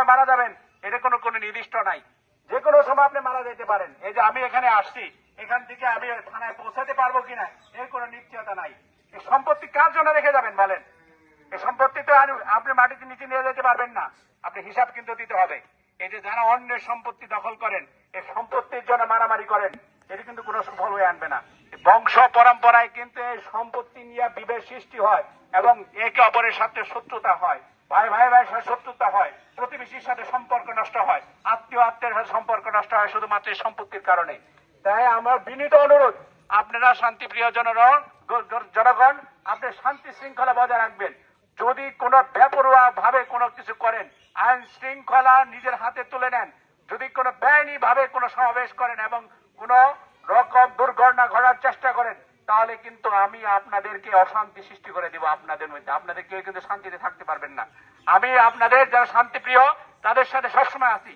মারা যাবেন এটা কোনো নির্দিষ্ট নাই, যে কোনো সময় আপনি মারা যেতে পারেন। এই যে আমি এখানে আসছি, এখান থেকে আমি থানায় পৌঁছাতে পারবো কিনা এর কোনো নিশ্চয়তা নাই। এই সম্পত্তি কার জন্য রেখে যাবেন বলেন? এই সম্পত্তি তো আপনি মাটিতে নিচে নিয়ে যেতে পারবেন না, আপনি হিসাব কিন্তু দিতে হবে। এই যে যারা অন্যের সম্পত্তি দখল করেন, এই সম্পত্তির জন্য মারামারি করেন, এটি কিন্তু কোনো সুফল হয়ে আনবে না। বংশ পরম্পরায় কিন্তু এই সম্পত্তি নিয়ে বিভেদ সৃষ্টি হয় এবং একে অপরের সাথে শত্রুতা হয়, ভাই ভাইয়ের সাথে শত্রুতা হয়, প্রতিবেশীর সাথে সম্পর্ক নষ্ট হয়, আত্মীয়ের সাথে সম্পর্ক নষ্ট হয় শুধুমাত্র এই সম্পত্তির কারণে। তাই আমার বিনীত অনুরোধ, আপনারা শান্তিপ্রিয় জনগণ, আপনি শান্তি শৃঙ্খলা বজায় রাখবেন। যদি কোনো বেপরোয়া ভাবে কোনো কিছু করেন, আইন শৃঙ্খলা নিজের হাতে তুলে নেন, যদি কোনো বেআইনি ভাবে কোনো সমাবেশ করেন এবং কোনো রকম দুর্ঘটনা ঘটার চেষ্টা করেন, তাহলে কিন্তু আমি আপনাদেরকে অশান্তি সৃষ্টি করে দিব। আপনাদের মধ্যে আপনাদের কেউ কিন্তু শান্তিতে থাকতে পারবেন না। আমি আপনাদের যারা শান্তিপ্রিয় তাদের সাথে সবসময় আছি।